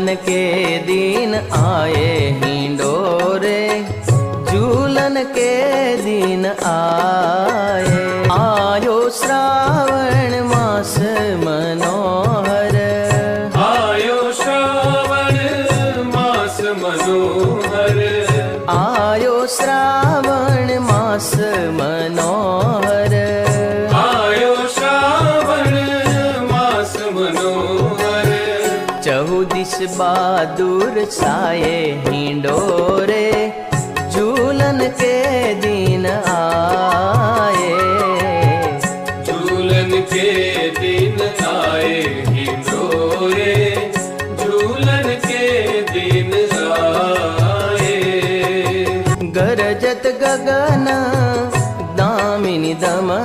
झूलन के दिन आए हिंडोरे, झूलन के दिन आए। आयो श्रावण मास मनोहर, आयो श्रावण मास मनोहर, आयो श्रावण मास मनोहर, आयो श्रावण मास मनोहर। 14 बहादुर छाये हिंडोरे, झूलन के दिन